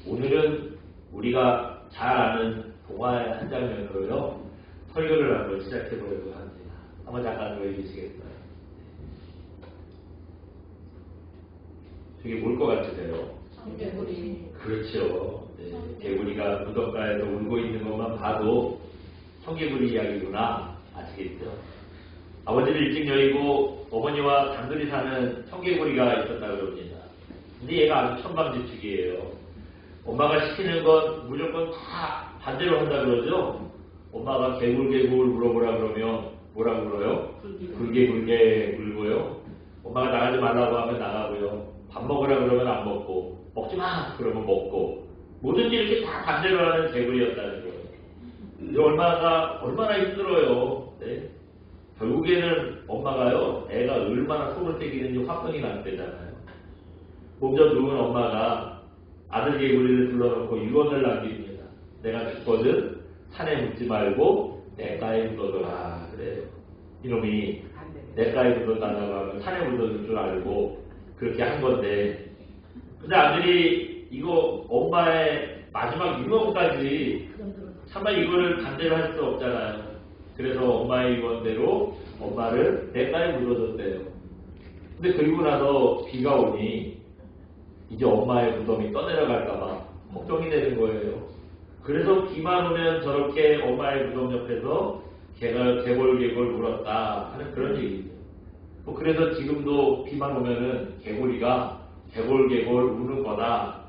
오늘은 우리가 잘 아는 동화의 한 장면으로요, 설교를 한번 시작해 보려고 합니다. 한번 잠깐 보여주시겠어요? 저게 뭘 것 같으세요? 개구리. 그렇죠. 네. 개구리가 무덤가에서 울고 있는 것만 봐도 청개구리 이야기구나 아시겠죠? 아버지를 일찍 여의고 어머니와 단둘이 사는 청개구리가 있었다고 그럽니다. 근데 얘가 아주 천방지축이에요. 엄마가 시키는 건 무조건 다 반대로 한다 그러죠? 엄마가 개굴개굴 물어보라 그러면 뭐라고 물어요? 굴개굴개 물고요. 엄마가 나가지 말라고 하면 나가고요. 밥 먹으라 그러면 안 먹고, 먹지 마! 그러면 먹고, 뭐든지 이렇게 다 반대로 하는 개구리였다는 거예요. 근데 얼마나 힘들어요. 네? 결국에는 엄마가요, 애가 얼마나 속을 새기는지 화병이 났대잖아요. 먼저 누운 엄마가 아들 개구리를 불러놓고 유언을 남깁니다. 내가 죽거든 산에 묻지 말고 냇가에 묻어둬라. 그래요. 이놈이 냇가에 묻어달라고 하면 산에 묻어둘 줄 알고 그렇게 한 건데, 근데 아들이 이거 엄마의 마지막 유언까지 차마 이거를 반대로 할 수 없잖아요. 그래서 엄마의 유언대로 엄마를 냇가에 묻어뒀대요. 근데 그리고 나서 비가 오니 이제 엄마의 무덤이 떠내려갈까봐 걱정이 되는 거예요. 그래서 비만 오면 저렇게 엄마의 무덤 옆에서 걔가 개골개골 울었다 하는 그런 얘기죠. 그래서 지금도 비만 오면은 개구리가 개골개골 우는 거다.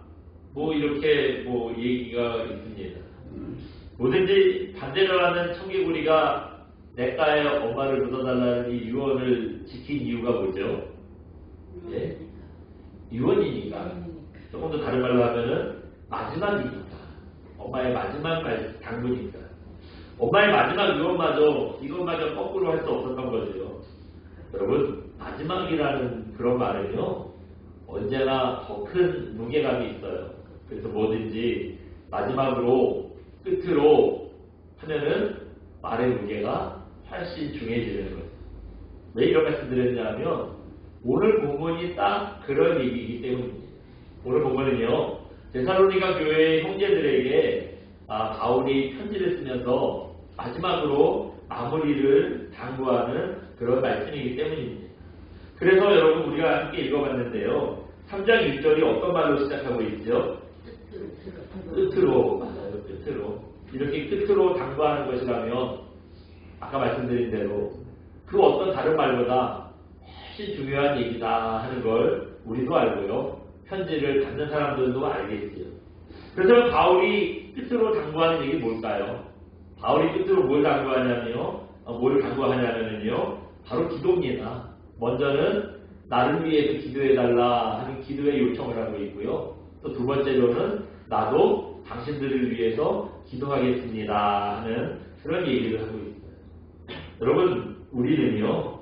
이렇게 얘기가 있습니다. 뭐든지 반대로 하는 청개구리가 냇가에 엄마를 묻어달라는 이 유언을 지킨 이유가 뭐죠? 네? 유언이니까. 조금 더 다른 말로 하면은 마지막이니까. 엄마의 마지막 당부니까. 엄마의 마지막 유언마저 이것마저 거꾸로 할 수 없었던 거죠. 여러분, 마지막이라는 그런 말은요, 언제나 더 큰 무게감이 있어요. 그래서 뭐든지 마지막으로 끝으로 하면은 말의 무게가 훨씬 중해지는 거예요. 왜 이런 말씀 드렸냐면 오늘 본문이 딱 그런 얘기이기 때문입니다. 오늘 본문은요, 데살로니가 교회의 형제들에게 바울이 편지를 쓰면서 마지막으로 마무리를 당부하는 그런 말씀이기 때문입니다. 그래서 여러분 우리가 함께 읽어봤는데요, 3장 1절이 어떤 말로 시작하고 있죠? 끝으로. 맞아요. 끝으로. 이렇게 끝으로 당부하는 것이라면 아까 말씀드린 대로 그 어떤 다른 말보다 훨씬 중요한 얘기다 하는 걸 우리도 알고요, 편지를 받는 사람들도 알겠지요. 그래서 바울이 끝으로 당부하는 얘기 뭘까요? 바울이 끝으로 뭘 당부하냐면요, 바로 기도입니다. 먼저는 나를 위해서 기도해달라 하는 기도의 요청을 하고 있고요. 또 두 번째로는 나도 당신들을 위해서 기도하겠습니다 하는 그런 얘기를 하고 있어요. 여러분, 우리는요,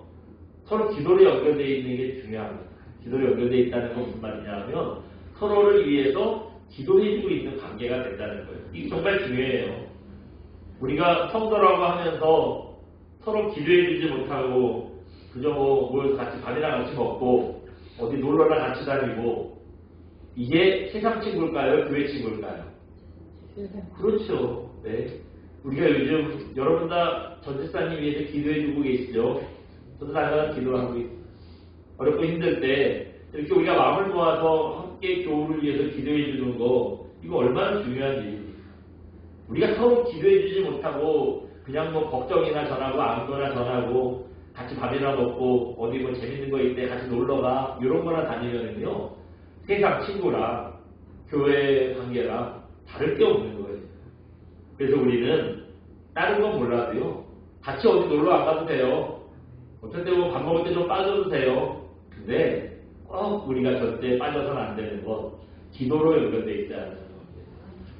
서로 기도로 연결되어 있는 게 중요합니다. 기도로 연결되어 있다는 건 무슨 말이냐 하면 서로를 위해서 기도해주고 있는 관계가 된다는 거예요. 이게 정말 중요해요. 우리가 성도라고 하면서 서로 기도해주지 못하고 그저 뭘 같이 밥이나 같이 먹고 어디 놀러나 같이 다니고, 이게 세상 친구일까요? 교회 친구일까요? 그렇죠. 네. 우리가 요즘 여러분 다 전집사님 위해서 기도해주고 계시죠? 저도 당연히 기도하고 있어요. 어렵고 힘들 때 이렇게 우리가 마음을 모아서 함께 교우를 위해서 기도해주는 거, 이거 얼마나 중요한 일입니까? 우리가 서로 기도해주지 못하고 그냥 걱정이나 전하고 아무거나 전하고 같이 밥이나 먹고 어디 재밌는 거 있대 같이 놀러가 이런 거나 다니면은요, 세상 친구랑 교회 관계랑 다를 게 없는 거예요. 그래서 우리는 다른 건 몰라도요, 같이 어디 놀러 안 가도 돼요. 어쩔 때 밥 먹을 때 좀 빠져도 돼요. 근데 꼭 우리가 절대 빠져서는 안 되는 건 기도로 연결되어 있다는 겁니다.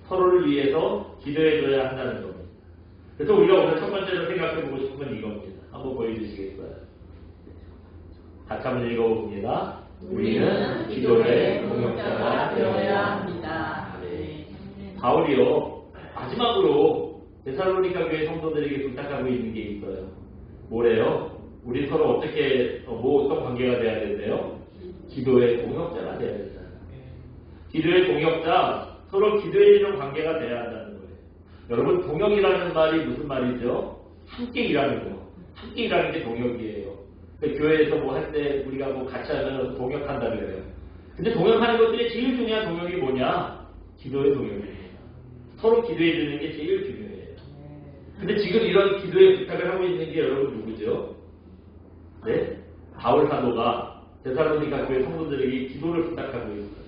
서로를 위해서 기도해줘야 한다는 겁니다. 그래서 우리가 오늘 첫 번째로 생각해보고 싶은 건 이겁니다. 한번 보여주시겠어요? 같이 한번 읽어봅니다. 우리는 기도의 동역자가 되어야 합니다. 네. 바울이요, 마지막으로 데살로니가 교회 성도들에게 부탁하고 있는 게 있어요. 뭐래요? 우리 서로 어떻게 어떤 관계가 돼야 된대요? 기도의 동역자가 돼야 된다. 기도의 동역자, 서로 기도해주는 관계가 돼야 한다는 거예요. 여러분, 동역이라는 말이 무슨 말이죠? 함께 일하는 거. 함께 일하는 게 동역이에요. 교회에서 뭐 할 때 우리가 뭐 같이 하면 동역한다 그래요. 근데 동역하는 것 중에 제일 중요한 동역이 뭐냐? 기도의 동역이에요. 서로 기도해주는 게 제일 중요해요. 근데 지금 이런 기도의 부탁을 하고 있는 게 여러분 누구죠? 네? 바울 사도가 데살로니가 교회 성도들에게 기도를 부탁하고 있어요.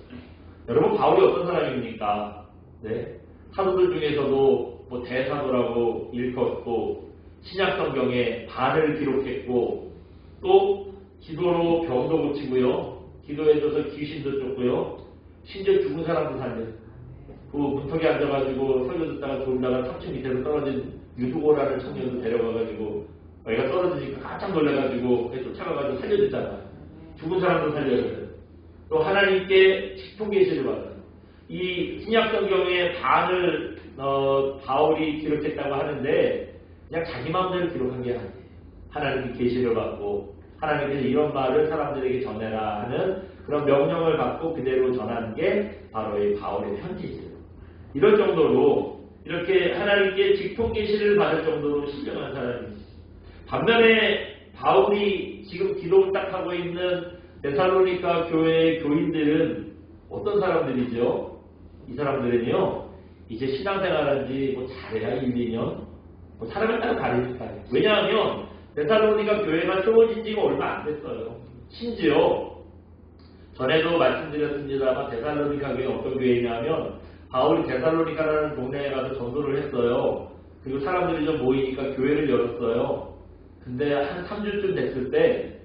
여러분, 바울이 어떤 사람입니까? 네? 사도들 중에서도 뭐 대사도라고 일컫고 신약 성경에 반을 기록했고 또 기도로 병도 고치고요. 기도해줘서 귀신도 쫓고요. 심지어 죽은 사람도 살려요. 그 문턱에 앉아가지고 설교 듣다가 졸다가 3층 밑에서 떨어진 유두고라는 청년도 데려가가지고 얘가 떨어지니까 깜짝 놀래가지고 쫓아가가지고 살려줬잖아요. 죽은 사람도 살려줘요. 또 하나님께 직통 계시를 받아요. 이 신약 성경의 반을 바울이 기록했다고 하는데 그냥 자기 마음대로 기록한 게 아니에요. 하나님께 계시를 받고 하나님께서 이런 말을 사람들에게 전해라 하는 그런 명령을 받고 그대로 전하는 게 바로 이 바울의 편지죠. 이럴 정도로 이렇게 하나님께 직통 계시를 받을 정도로 신령한 사람입니다. 반면에 바울이 지금 기도 부탁하고 있는 데살로니가 교회의 교인들은 어떤 사람들이죠? 이 사람들은요, 이제 신앙생활한 지 뭐 잘해야 1, 2년, 뭐 사람에 따라 다르니까요. 왜냐하면 데살로니가 교회가 세워진 지가 얼마 안 됐어요. 심지어 전에도 말씀드렸습니다만 데살로니가 교회 어떤 교회냐면 바울이 데살로니가라는 동네에 가서 전도를 했어요. 그리고 사람들이 좀 모이니까 교회를 열었어요. 근데 한 3주쯤 됐을 때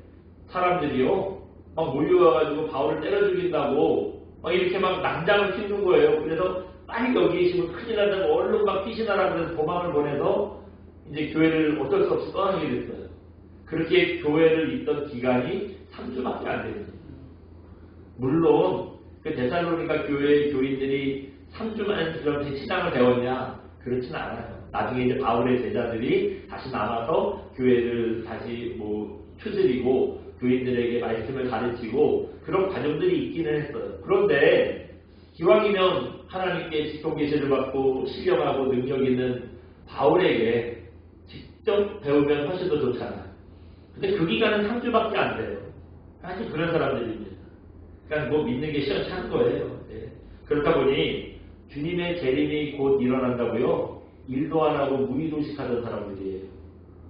사람들이요 막 몰려와가지고 바울을 때려 죽인다고 막 이렇게 막 난장을 피우는 거예요. 그래서 빨리 여기 계시면 큰일 난다고 얼른 막 피신하라 그래서 도망을 보내서 이제 교회를 어쩔 수 없이 떠나게 됐어요. 그렇게 교회를 있던 기간이 3주밖에 안 됐어요. 물론 그 데살로니가 교회의 교인들이 3주만 그렇게 신앙을 배웠냐? 그렇진 않아요. 나중에 이제 바울의 제자들이 다시 남아서 교회를 다시 뭐 추스리고 교인들에게 말씀을 가르치고 그런 과정들이 있기는 했어요. 그런데 기왕이면 하나님께 직통 계시를 받고 신령하고 능력 있는 바울에게 직접 배우면 훨씬 더 좋잖아요. 근데 그 기간은 3주밖에 안 돼요. 사실 그런 사람들입니다. 그러니까 뭐 믿는 게 시원찮은 거예요. 네. 그렇다 보니 주님의 재림이 곧 일어난다고요. 일도 안 하고 무의도식하던 사람들이에요.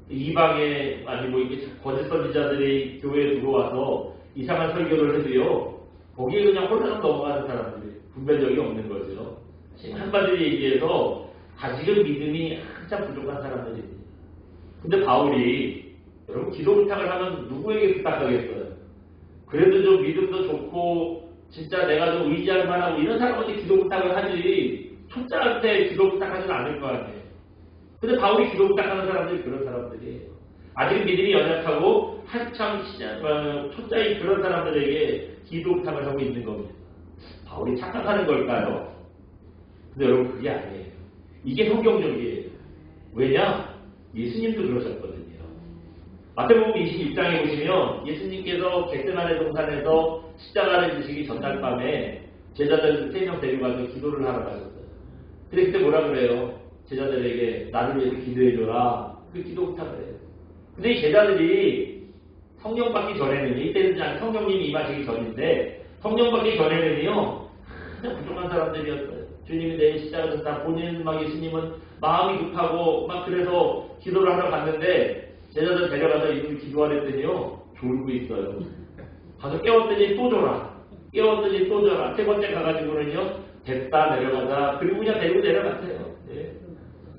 이방에 아니고 이게 거짓 선지자들이 교회에 들어와서 이상한 설교를 해도요. 거기에 그냥 홀랑 넘어가는 사람들이 분별력이 없는 거죠. 한마디로 얘기해서 아직은 믿음이 한참 부족한 사람들입니다. 근데 바울이 여러분 기도 부탁을 하면 누구에게 부탁하겠어요? 그래도 좀 믿음도 좋고 진짜 내가 좀 의지할 만하고 이런 사람한테 기도 부탁을 하지 초짜한테 기도 부탁하지는 않을 거 아니에요. 근데 바울이 기도 부탁하는 사람들이 그런 사람들이에요. 아직 믿음이 연약하고 한참 초짜인 그런 사람들에게 기도 부탁을 하고 있는 겁니다. 바울이 착각하는 걸까요? 근데 여러분 그게 아니에요. 이게 성경적이에요. 왜냐? 예수님도 그러셨거든요. 마태복음 21장에 보시면 예수님께서 겟세마네 동산에서 십자가를 지시기 전날 밤에 제자들 3명 데려가서 기도를 하러 가셨어요. 근데 그때 뭐라 그래요? 제자들에게 나를 위해서 기도해줘라. 그 기도 부탁을 해요. 근데 이 제자들이 성령 받기 전에는 이때는 성령님이 임하시기 전인데 성령 받기 전에는요 그냥 부족한 사람들이었어요. 주님이 내 십자가에서 다 본인 막 예수님은 마음이 급하고 막 그래서 기도를 하러 갔는데 제자들 데려가서 이분이 기도하랬더니요 졸고 있어요. 가서 깨웠더니 또 줘라. 깨웠더니 또 줘라. 3번째 가가지고는요 됐다 내려가자. 그리고 그냥 데리고 내려갔어요. 네.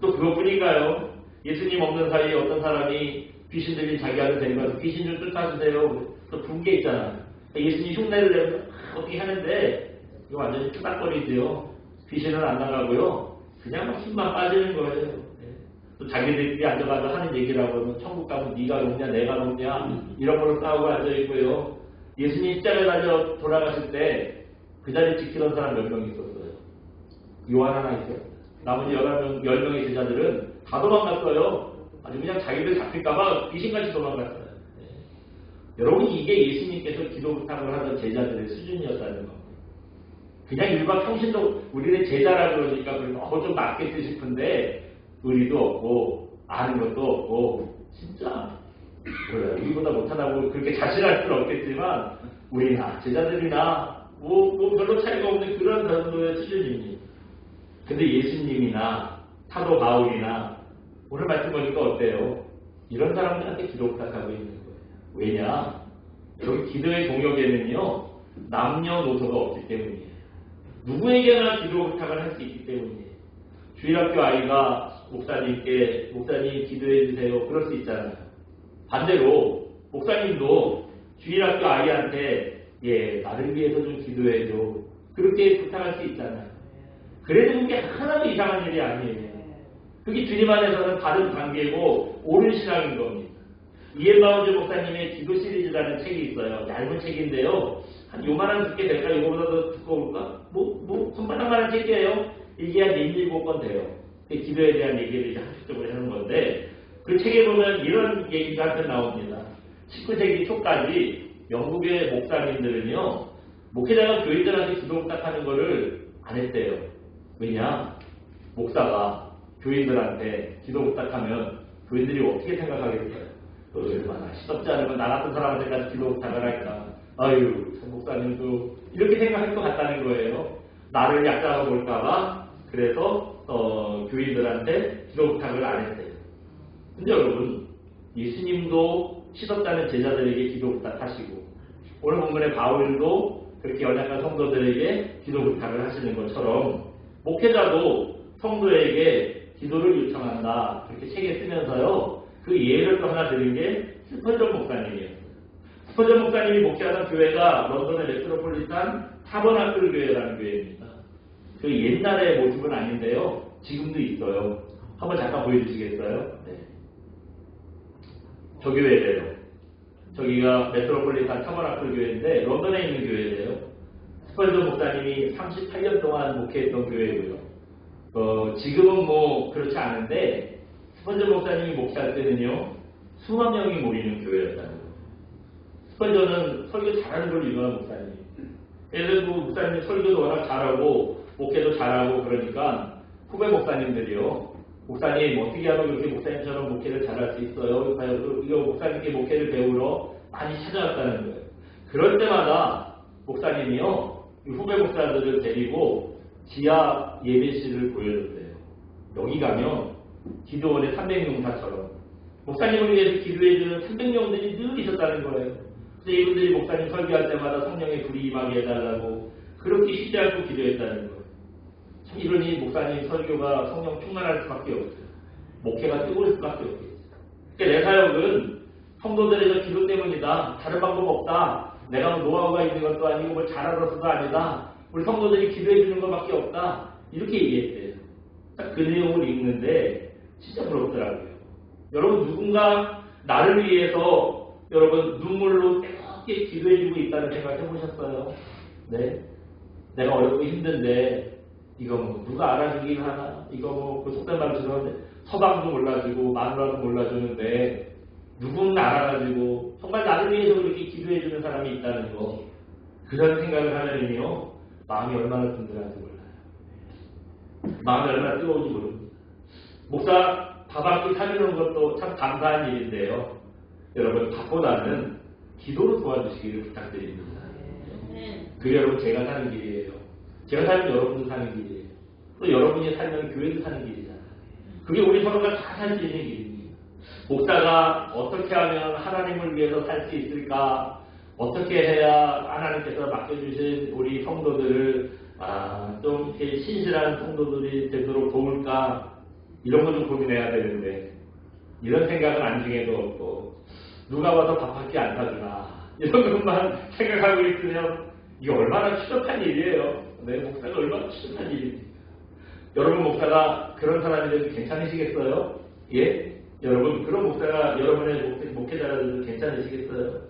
또 그것뿐인가요? 예수님 없는 사이에 어떤 사람이 귀신 들린 자기 아들 데려가서 귀신 좀 쫓아주세요. 또 붕괴 있잖아요. 예수님 흉내를 내면 어떻게 하는데 이거 완전히 투닥거리지요. 귀신은 안 나가고요. 그냥 막 힘만 빠지는 거예요. 네. 또 자기들끼리 앉아가서 하는 얘기라고 하면 천국 가면 네가 높냐 내가 높냐 이런 걸로 싸우고 앉아있고요. 예수님 십자가에 달려 돌아가실 때 그 자리 지키던 사람 몇 명 있었어요. 요한 하나 있어요. 나머지 10명의 제자들은 다 도망갔어요. 아주 그냥 자기들 잡힐까봐 귀신같이 도망갔어요. 네. 여러분 이게 예수님께서 기도 부탁을 하던 제자들의 수준이었다는 겁니다. 그냥 일반 평신도 우리는 제자라 그러니까 너무 좀 낫겠지 싶은데 의리도 없고 아는 것도 없고 진짜 몰라요. 우리보다 못하다고 그렇게 자신할 수는 없겠지만 우리나 제자들이나 뭐 별로 차이가 없는 그런 정도의 수준입니다. 근데 예수님이나 사도 바울이나 오늘 말씀 보니까 어때요? 이런 사람들한테 기도 부탁하고 있는 거예요. 왜냐? 여기 기도의 동역에는요 남녀노소가 없기 때문이에요. 누구에게나 기도 부탁을 할 수 있기 때문이에요. 주일학교 아이가 목사님께 목사님 기도해 주세요. 그럴 수 있잖아요. 반대로 목사님도 주일학교 아이한테 나를 위해서 좀 기도해 줘. 그렇게 부탁할 수 있잖아요. 그래도 그게 하나도 이상한 일이 아니에요. 그게 주님 안에서는 다른 관계고 옳은 신앙인 겁니다. 이엠마운드 목사님의 기도 시리즈라는 책이 있어요. 얇은 책인데요. 한 요만한 두께 될까? 이거보다 더 두꺼울까? 손바닥만한 책이에요. 이게 한 7권 돼요. 기도에 대한 얘기를 이제 한쪽적으로 하는 건데 그 책에 보면 이런 얘기가 한편 나옵니다. 19세기 초까지 영국의 목사님들은요 목회자가 교인들한테 기도 부탁하는 거를 안 했대요. 왜냐? 목사가 교인들한테 기도 부탁하면 교인들이 어떻게 생각하겠어요? 얼마나 시덥지 않으면 나 같은 사람한테까지 기도 부탁을 할까? 아유, 목사님도 이렇게 생각할 것 같다는 거예요. 나를 약자로 볼까봐 그래서 교인들한테 기도 부탁을 안 했대요. 근데 여러분, 예수님도 시덥다는 제자들에게 기도 부탁하시고 오늘 본문의 바울도 그렇게 연약한 성도들에게 기도 부탁을 하시는 것처럼 목회자도 성도에게 기도를 요청한다. 그렇게 책에 쓰면서요. 그 예를 또 하나 드린 게 스펄전 목사님이에요. 스펄전 목사님이 목회하던 교회가 런던의 메트로폴리탄 타버나클 교회라는 교회입니다. 그 옛날의 모습은 아닌데요. 지금도 있어요. 한번 잠깐 보여주시겠어요? 네. 저 교회래요. 저기가 메트로폴리탄 타버나클 교회인데 런던에 있는 교회래요. 스펄전 목사님이 38년 동안 목회했던 교회고요. 지금은 뭐 그렇지 않은데 스펄전 목사님이 목회할 때는요 수만 명이 모이는 교회였다는 거예요. 스펄전은 설교 잘하는 걸 유명한 목사님. 그래서 그 목사님 설교도 워낙 잘하고 목회도 잘하고 그러니까 후배 목사님들이요. 목사님 어떻게 하면 그렇게 목사님처럼 목회를 잘할 수 있어요? 이거 목사님께 목회를 배우러 많이 찾아왔다는 거예요. 그럴 때마다 목사님이요 후배 목사들을 데리고 지하 예배실을 보여줬대요. 여기 가면 기도원의 300용사처럼 목사님을 위해서 기도해주는 300명들이 늘 있었다는 거예요. 그래서 이분들이 목사님 설교할 때마다 성령의 불이 임하게 해달라고 그렇게 쉬지 않고 기도했다는 거예요. 참 이러니 목사님 설교가 성령 충만할 수밖에 없어요. 목회가 뜨거울 수밖에 없겠어요. 그러니까 내 사역은 성도들의 저 기도 때문이다. 다른 방법 없다. 내가 뭐 노하우가 있는 것도 아니고 뭘 잘알아서도 아니다. 우리 성도들이 기도해 주는 것밖에 없다. 이렇게 얘기했대요. 딱 그 내용을 읽는데 진짜 부럽더라고요. 여러분 누군가 나를 위해서 여러분 눈물로 뜨겁게 기도해 주고 있다는 생각 해보셨어요? 네. 내가 어렵고 힘든데 이거 뭐 누가 알아주긴 하나? 이거 뭐 그 속된 말로 죄송한데 서방도 몰라주고 마누라도 몰라주는데 누군가 알아가지고 정말 나를 위해서 그렇게 기도해 주는 사람이 있다는 거 그런 생각을 하면요 마음이 얼마나 든든한지 몰라요. 마음이 얼마나 뜨거운지 모릅니다. 목사 밥 한 끼 사주는 것도 참 감사한 일인데요. 여러분 밥보다는 기도로 도와주시기를 부탁드립니다. 그게 여러분 제가 사는 길이에요. 제가 살면 여러분도 사는 길이에요. 또 여러분이 살면 교회도 사는 길이잖아요. 그게 우리 서로가 다 살 수 있는 길입니다. 목사가 어떻게 하면 하나님을 위해서 살 수 있을까? 어떻게 해야 하나님께서 맡겨주신 우리 성도들을 좀 신실한 성도들이 되도록 도울까? 이런 거 좀 고민해야 되는데 이런 생각은 안중에도 없고 누가 와서 밥 한 끼 안 사주나 이런 것만 생각하고 있으면 이게 얼마나 추적한 일이에요. 내 목사가 얼마나 추적한 일입니까? 여러분 목사가 그런 사람이라도 괜찮으시겠어요? 예? 여러분 그런 목사가 여러분의 목회자라도 괜찮으시겠어요?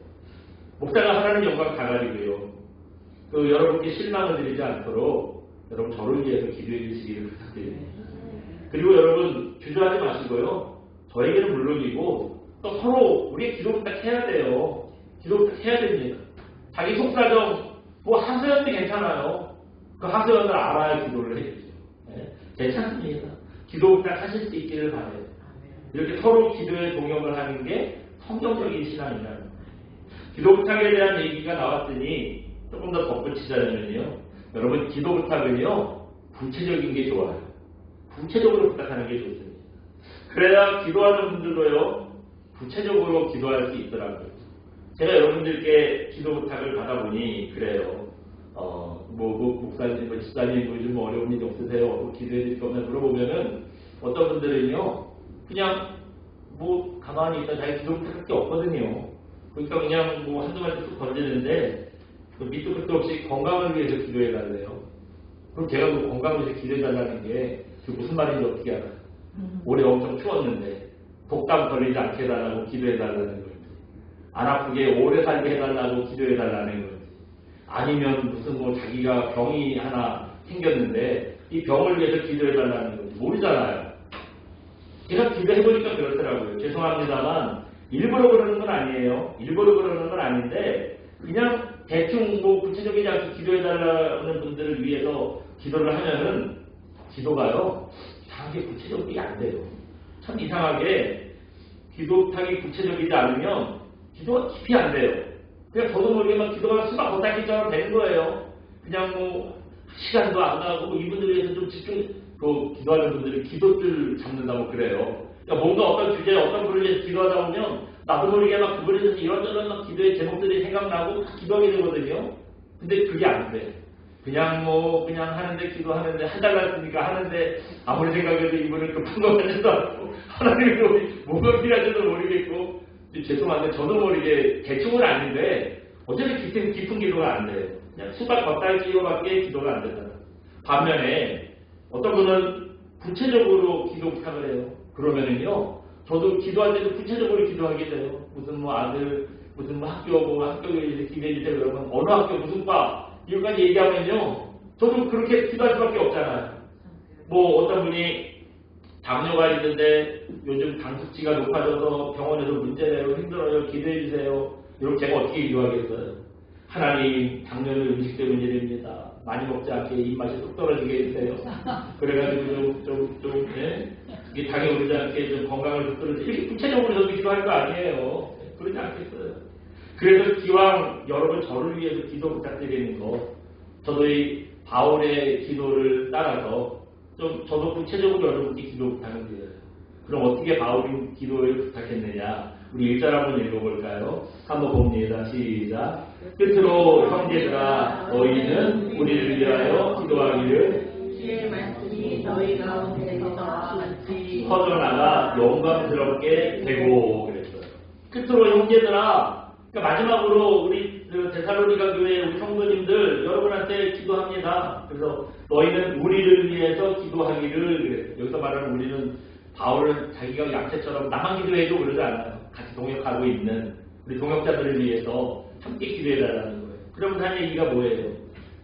목사가 하나님 영광 다 가지고요. 여러분께 실망을 드리지 않도록 여러분 저를 위해서 기도해 주시기를 부탁드립니다. 그리고 여러분 주저하지 마시고요. 저에게는 물론이고 또 서로 우리의 기도 부탁해야 돼요. 기도 부탁해야 됩니다. 자기 속사정 뭐 하소연도 괜찮아요. 그 하소연을 알아야 기도를 해주죠. 네? 괜찮습니다. 기도 부탁하실 수 있기를 바라요. 이렇게 서로 기도에 동역을 하는 게 성경적인 신앙이라는 거예요. 기도 부탁에 대한 얘기가 나왔으니 조금 더 덧붙이자면요. 여러분 기도 부탁은요. 구체적인 게 좋아요. 구체적으로 부탁하는 게 좋습니다. 그래야 기도하는 분들도요. 구체적으로 기도할 수 있더라고요. 제가 여러분들께 기도 부탁을 받아보니 그래요. 목사님, 집사님 요즘 어려운 일 없으세요? 기도해 주실 거면 물어보면은 어떤 분들은요. 그냥 가만히 있다 자기 기도 부탁할 게 없거든요. 그러니까 그냥 한두 마디 툭 던지는데 밑도 끝도 없이 건강을 위해서 기도해 달래요. 그럼 제가 건강을 위해서 기도해 달라는 게 무슨 말인지 어떻게 알아요? 올해 엄청 추웠는데 독감 걸리지 않게 해달라고 기도해 달라는 건지, 안 아프게 오래 살게 해달라고 기도해 달라는 건지, 아니면 무슨 자기가 병이 하나 생겼는데 이 병을 위해서 기도해 달라는 건지 모르잖아요. 제가 기도해보니까 그렇더라고요. 죄송합니다만 일부러 그러는 건 아니에요. 일부러 그러는 건 아닌데 그냥 대충 구체적이지 않게 기도해달라는 분들을 위해서 기도를 하면은 기도가요. 이상하게 구체적이 안 돼요. 참 이상하게 기도 부탁이 구체적이지 않으면 기도가 깊이 안 돼요. 그냥 저도 모르게 막 기도가 수박 겉핥기처럼 되는 거예요. 그냥 시간도 안 나고 이분들 위해서 좀 집중, 기도하는 분들이 기도줄 잡는다고 그래요. 그러니까 뭔가 어떤 주제에 어떤 분을 위해서 기도하다 보면 나도 모르게 막 그분에 대해서 이런저런 막 기도의 제목들이 생각나고 기도하게 되거든요. 근데 그게 안 돼. 그냥 하는데 기도하는데 해달라 했으니까 하는데 아무리 생각해도 이분을 급한 것 같지도 않고 하나님도 뭐가 필요한지도 모르겠고 죄송한데 저도 모르게 대충은 아닌데 어차피 깊은 기도가 안 돼요. 그냥 수박 겉핥기로밖에 기도가 안 된다. 반면에 어떤 분은 구체적으로 기도 부탁을 해요. 그러면은요 저도 기도할 때도 구체적으로 기도하게 돼요. 무슨 아들 무슨 학교에 기대해 주세요. 그러면 어느 학교 무슨 과 이거까지 얘기하면요 저도 그렇게 기도할 수밖에 없잖아요. 어떤 분이 당뇨가 있는데 요즘 당 수치가 높아져서 병원에서 문제내요. 힘들어요. 기도해 주세요. 이렇게 제가 어떻게 기도하겠어요. 하나님 당뇨는 음식 때문에 일입니다. 많이 먹지 않게 입맛이 뚝 떨어지게 해주세요. 그래가지고 이게 당이 오르지 않게 좀 건강을 붙들어서 이렇게 구체적으로 저도 기도할 거 아니에요. 그러지 않겠어요. 그래서 기왕 여러분 저를 위해서 기도 부탁드리는 거 저도 이 바울의 기도를 따라서 좀 저도 구체적으로 여러분께 기도 부탁을 드려요. 그럼 어떻게 바울이 기도를 부탁했느냐 우리 1절 한번 읽어볼까요? 한번 봅니다. 시작. 끝으로 형제들아 너희는 우리를 위하여 기도하기를 주의 말씀이 너희 가운데서 같이 퍼져나가 영광스럽게 되고 그랬어요. 끝으로 형제들아 그러니까 마지막으로 우리 데살로니가 교회 우리 성도님들 여러분한테 기도합니다. 그래서 너희는 우리를 위해서 기도하기를 그랬어요. 여기서 말하는 우리는 바울은 자기가 약체처럼 나만 기도해도 그러지 않아요. 같이 동역하고 있는 우리 동역자들을 위해서 함께 기도해달라는 거예요. 그러면 한 얘기가 뭐예요?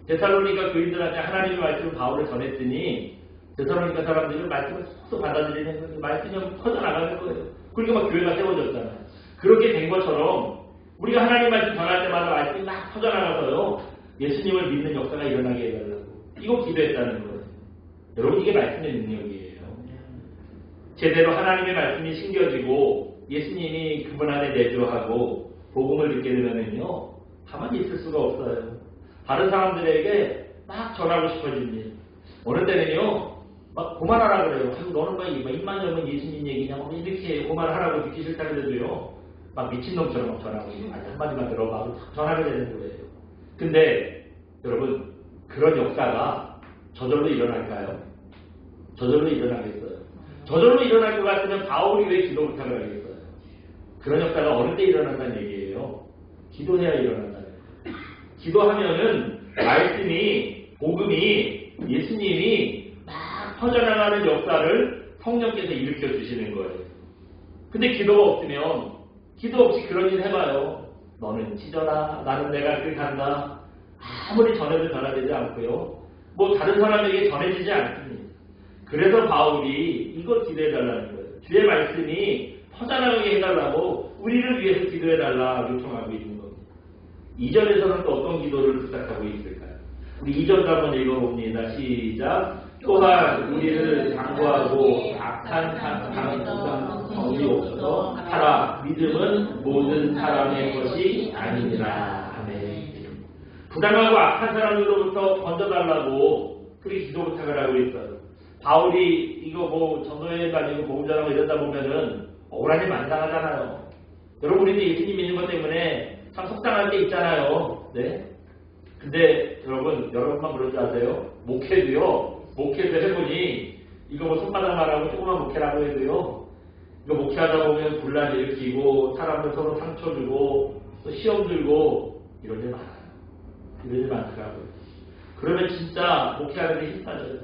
데살로니가 교인들한테 하나님의 말씀을 바울을 전했더니 데살로니가 사람들은 말씀을 쏙쏙 받아들이는 거예요. 말씀이 퍼져나가는 거예요. 그러니까 막 교회가 세워졌잖아요. 그렇게 된 것처럼 우리가 하나님 말씀 전할 때마다 말씀이 막 퍼져나가서요. 예수님을 믿는 역사가 일어나게 해달라고. 이거 기도했다는 거예요. 여러분 이게 말씀의 능력이에요. 제대로 하나님의 말씀이 심겨지고 예수님이 그분 안에 내주하고 복음을 듣게 되면은요. 가만히 있을 수가 없어요. 다른 사람들에게 막 전하고 싶어집니다. 어느 때는요. 막 고만하라 그래요. 너는 막 입만 열면 예수님 얘기냐 이렇게 고만하라고 듣기 싫다 그래도요. 막 미친놈처럼 막 전하고 한마디만 들어봐 전하게 되는 거예요. 근데 여러분 그런 역사가 저절로 일어날까요? 저절로 일어나겠어요. 저절로 일어날 것 같으면 바울이 왜 기도 부탁을 하겠어요? 그런 역사가 어느 때 일어난다는 얘기예요? 기도해야 일어난다는 거예요. 기도하면은 말씀이 복음이 예수님이 막 퍼져나가는 역사를 성령께서 일으켜 주시는 거예요. 근데 기도가 없으면 기도 없이 그런 일 해봐요. 너는 찢어라. 나는 내가 그렇게 한다. 아무리 전해도 전화되지 않고요. 다른 사람에게 전해지지 않습니다. 그래서 바울이 이걸 기도해달라는 거예요. 주의 말씀이 퍼져나가게 해달라고 우리를 위해서 기도해달라 요청하고 있는 겁니다. 2절에서는 또 어떤 기도를 부탁하고 있을까요? 우리 2절도 한번 읽어봅니다. 시작. 또한 우리를 강구하고 악한 강구상 정지없어서 하라. 믿음은 모든 사람의 것이 아니니라. 아멘. 부당하고 악한 사람들로부터 건져달라고 그렇게 기도 부탁을 하고 있어요. 바울이 이거 뭐 전도여행 다니고 복음 전하고 이러다 보면은 억울하게 만당하잖아요. 여러분 우리도 예수님 믿는 것 때문에 참 속상할 때 있잖아요. 네? 근데 여러분만 그런 줄 아세요? 목회도 해보니 이거 뭐 손바닥만 하고 조그만 목회라고 해도요. 이거 목회하다 보면 분란 일으키고 사람들 서로 상처 주고 또 시험 들고 이런 일 많아요. 이런 일 많더라고요. 그러면 진짜 목회하는 데 힘 빠져요.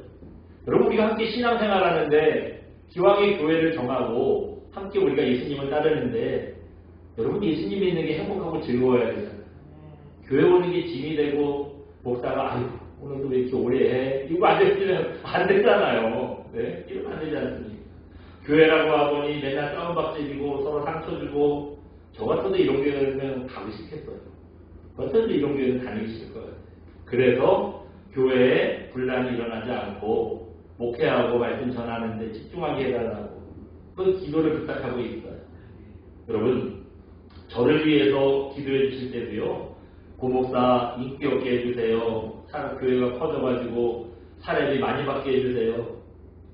여러분 우리가 함께 신앙생활 하는데 기왕에 교회를 정하고 함께 우리가 예수님을 따르는데 여러분 예수님 믿는 게 행복하고 즐거워야 되잖아요. 교회 오는 게 짐이 되고 목사가 아이고 오늘도 왜 이렇게 오래 해? 이거 안 되면 안 되잖아요. 네? 이러면 안 되지 않습니까? 교회라고 하보니 맨날 싸움박질이고 서로 상처 주고 저 같아도 이런 교회는 가기 싫겠어요. 어쩐지 이런 교회는 다니기 싫을 거예요. 그래서 교회에 분란이 일어나지 않고 목회하고 말씀 전하는데 집중하게 해달라고 그 기도를 부탁하고 있어요. 여러분 저를 위해서 기도해 주실 때도요. 고목사 인기 없게 해주세요. 교회가 커져가지고 사례비 많이 받게 해주세요.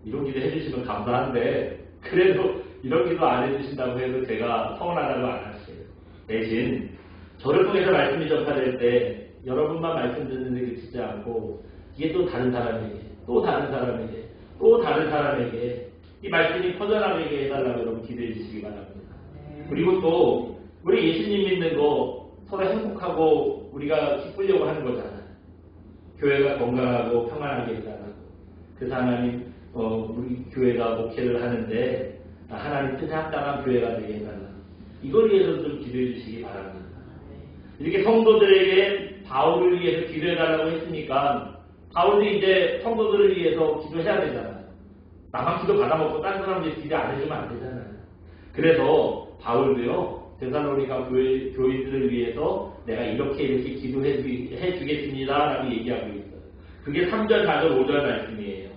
이런 기도 해주시면 감사한데 그래도 이런 기도 안 해주신다고 해도 제가 서운하다고 안 하세요. 대신 저를 통해서 말씀이 전파될 때 여러분만 말씀 듣는데 그치지 않고 이게 또 다른 사람에게 또 다른 사람에게 또 다른 사람에게 이 말씀이 퍼져나가게 해달라고 여러분 기도해 주시기 바랍니다. 그리고 또 우리 예수님 믿는 거 서로 행복하고 우리가 기쁘려고 하는 거잖아요. 교회가 건강하고 평안하게 해달라고. 그래서 하나님 우리 교회가 목회를 하는데 하나님 뜻에 합당한 교회가 되게 해달라고. 이걸 위해서 좀 기도해 주시기 바랍니다. 이렇게 성도들에게 바울을 위해서 기도해달라고 했으니까 바울도 이제 성도들을 위해서 기도해야 되잖아요. 나만 기도 받아먹고 다른 사람들 기도 안 해주면 안 되잖아요. 그래서 바울도요. 데살로니가 교인들을 위해서 내가 이렇게 기도해 주겠습니다 라고 얘기하고 있어요. 그게 3절, 4절, 5절 말씀이에요.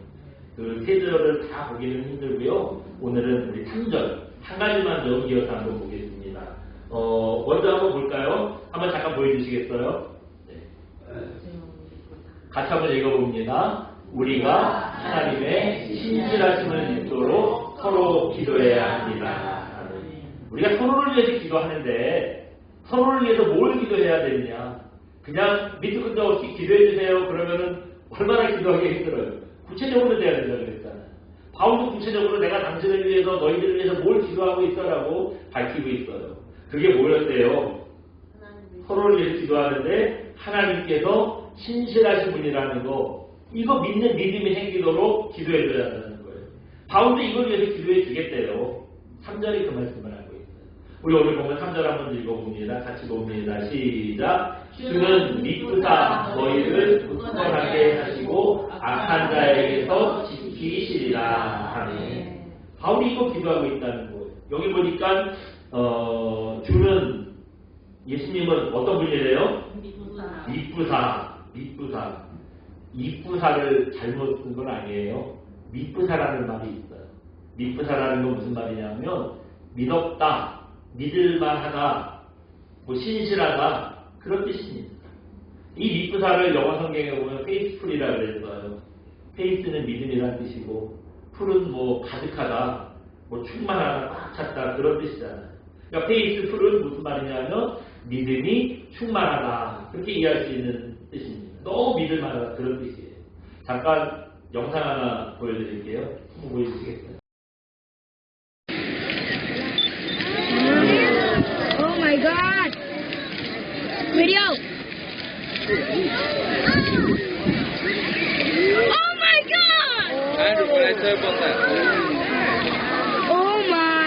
그 3절을 다 보기는 힘들고요. 오늘은 우리 3절 한 가지만 더 이어서 한번 보겠습니다. 먼저 한번 볼까요? 한번 잠깐 보여주시겠어요? 네. 같이 한번 읽어봅니다. 우리가 하나님의 신실하심을 믿도록 서로 기도해야 합니다. 우리가 서로를 위해서 기도하는데 서로를 위해서 뭘 기도해야 되느냐? 그냥 밑도 끝도 없이 기도해주세요. 그러면은 얼마나 기도하기 힘들어요. 구체적으로 돼야 된다고 그랬잖아요. 바울도 구체적으로 내가 당신을 위해서 너희들을 위해서 뭘 기도하고 있어라고 밝히고 있어요. 그게 뭐였대요? 서로를 위해서 기도하는데 하나님께서 신실하신 분이라는 거 이거 믿는 믿음이 생기도록 기도해줘야 한다는 거예요. 바울도 이걸 위해서 기도해 주겠대요. 3절이 그 말씀을 하고 있어요. 우리 오늘 보면 3절 한번 읽어봅니다. 같이 봅니다. 시작. 주는 믿으사 너희를 굳건하게 하시고 악한 자에게서 지키시리라. 아멘. 바울이 이거 기도하고 있다는 거예요. 여기 보니까 주는 예수님은 어떤 분이래요? 믿부사. 이쁘사를 잘못 쓴 건 아니에요. 믿부사라는 말이 있어요. 믿부사라는 건 무슨 말이냐면 믿었다, 믿을만하다, 뭐 신실하다 그런 뜻입니다. 이 믿부사를 영어 성경에 보면 페이스풀이라고 그랬어요. 페이스는 믿음이라는 뜻이고 풀은 뭐 가득하다, 뭐 충만하다, 꽉 찼다 그런 뜻이잖아요. 그러니까 페이스풀은 무슨 말이냐면 믿음이 충만하다 그렇게 이해할 수 있는 뜻입니다. 너무 믿을만하다 그런 뜻이에요. 잠깐 영상 하나 보여드릴게요. 한번 보여주시겠어요? Oh my god! Video! Oh my god! Andrew, what I say about that? Oh my!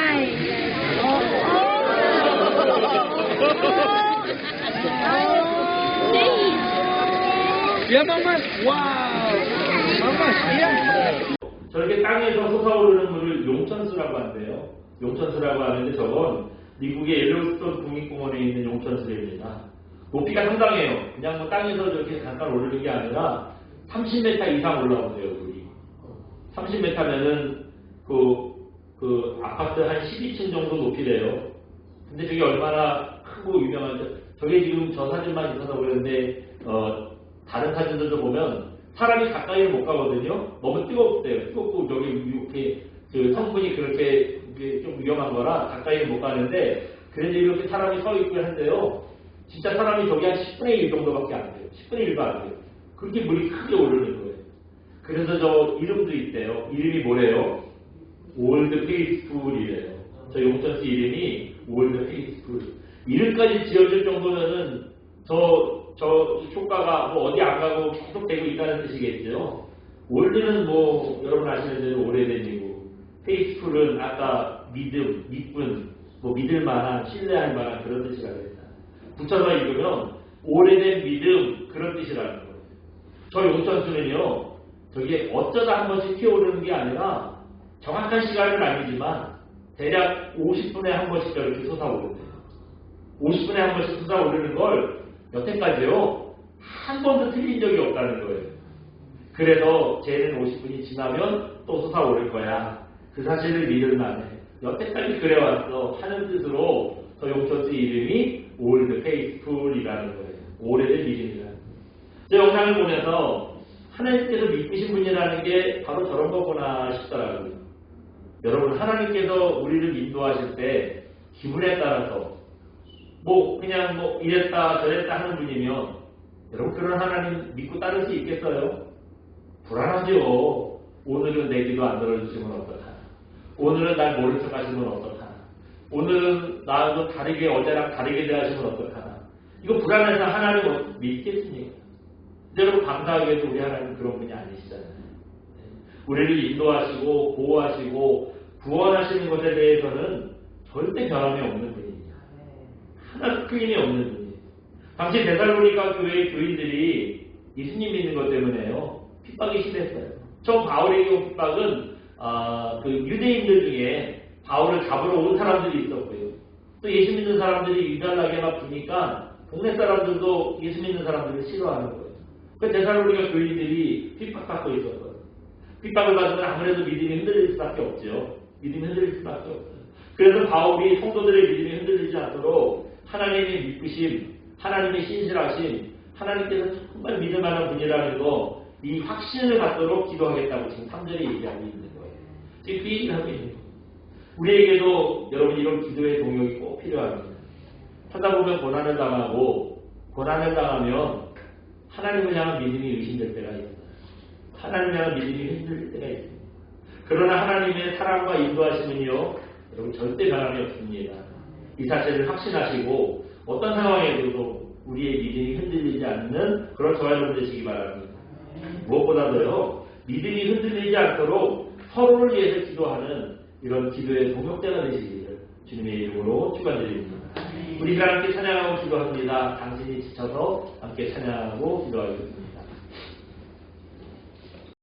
Yeah, Mama? Wow! Mama, yeah. 저렇게 땅에서 솟아오르는 물을 용천수라고 한대요. 용천수라고 하는데 저건 미국의 옐로스톤 국립공원에 있는 용천수입니다. 높이가 상당해요. 그냥 뭐 땅에서 이렇게 잠깐 오르는 게 아니라 30m 이상 올라오네요, 물이. 30m면은 그 아파트 한 12층 정도 높이래요. 근데 저게 얼마나 크고 유명한지, 저게 지금 저 사진만 있어서 그러는데, 다른 사진들도 보면 사람이 가까이는 못 가거든요. 너무 뜨겁대요. 뜨겁고 여기 이렇게 그 성분이 그렇게 좀 위험한 거라 가까이는 못 가는데, 그래도 이렇게 사람이 서 있고 한데요. 진짜 사람이 저기 한 10분의 1 정도밖에 안 돼요. 10분의 1도 안 돼요. 그렇게 물이 크게 오르는 거예요. 그래서 저 이름도 있대요. 이름이 뭐래요? 올드 페이스풀이래요. 저 용천시 이름이 올드 페이스풀. 이름까지 지어줄 정도면은 저 효과가 뭐 어디 안 가고 계속 되고 있다는 뜻이겠죠. 올드는 뭐 여러분 아시는 대로 오래된 이고, 페이스풀은 아까 믿음, 믿분, 뭐 믿을 만한, 신뢰할 만한 그런 뜻이라고 했다. 붙여서 읽으면 오래된 믿음, 그런 뜻이라는 거예요. 저 용천수는요, 저게 어쩌다 한 번씩 튀어오르는 게 아니라 정확한 시간은 아니지만 대략 50분에 한 번씩 저렇게 솟아오른대요. 50분에 한 번씩 솟아오르는 걸 여태까지요, 한 번도 틀린 적이 없다는 거예요. 그래서 쟤는 50분이 지나면 또 솟아오를 거야. 그 사실을 믿을 만해. 여태까지 그래왔어 하는 뜻으로 저 용천수 이름이 올드 페이스풀이라는 거예요. 오래된 믿음이라는 거예요. 제 영상을 보면서 하나님께서 믿으신 분이라는 게 바로 저런 거구나 싶더라고요. 여러분, 하나님께서 우리를 인도하실 때 기분에 따라서 뭐 그냥 뭐 이랬다 저랬다 하는 분이면 여러분, 그런 하나님 믿고 따를 수 있겠어요? 불안하죠. 오늘은 내 기도 안 들어주시면 어떡하나. 오늘은 날 모른 척 하시면 어떡하나. 오늘은 나하고 다르게, 어제랑 다르게 대하시면 어떡하나. 이거 불안해서 하나님을 믿겠습니까? 여러분, 감사하게도 우리 하나님 그런 분이 아니시잖아요. 우리를 인도하시고 보호하시고 구원하시는 것에 대해서는 절대 변함이 없는 분입니다. 하나 틀림이 없는 분이에요. 당시 데살로니가 교회의 교인들이 예수님 믿는 것 때문에요, 핍박이 심했어요. 저 바울에게 온 핍박은 그 유대인들 중에 바울을 잡으러 온 사람들이 있었고요. 또 예수 믿는 사람들이 유달나게 막 부니까 동네 사람들도 예수 믿는 사람들을 싫어하는 거예요. 그 데살로니가 교인들이 핍박받고 있었어요. 핍박을 받으면 아무래도 믿음이 흔들릴 수밖에 없죠. 믿음이 흔들릴 수밖에 없어요. 그래서 바울이 성도들의 믿음이 흔들리지 않도록 하나님의 믿으심, 하나님의 신실하심, 하나님께서 정말 믿을 만한 분이라는 거, 이 확신을 갖도록 기도하겠다고 지금 3절에 얘기하고 있는 거예요. 지금 그 얘기를 하고 있는 거예요. 우리에게도 여러분 이런 기도의 동력이 꼭 필요합니다. 하다 보면 고난을 당하고, 고난을 당하면 하나님을 향한 믿음이 의심될 때가 있어요. 하나님을 향한 믿음이 흔들릴 때가 있습니다. 그러나 하나님의 사랑과 인도하심은요, 여러분 절대 변함이 없습니다. 이 사실을 확신하시고 어떤 상황에서도 우리의 믿음이 흔들리지 않는 그런 저와 여러분 되시기 바랍니다. 무엇보다도요, 믿음이 흔들리지 않도록 서로를 위해서 기도하는 이런 기도의 동역자가 되시기를 주님의 이름으로 축원드립니다. 우리가 함께 찬양하고 기도합니다. 당신이 지쳐서 함께 찬양하고 기도하겠습니다.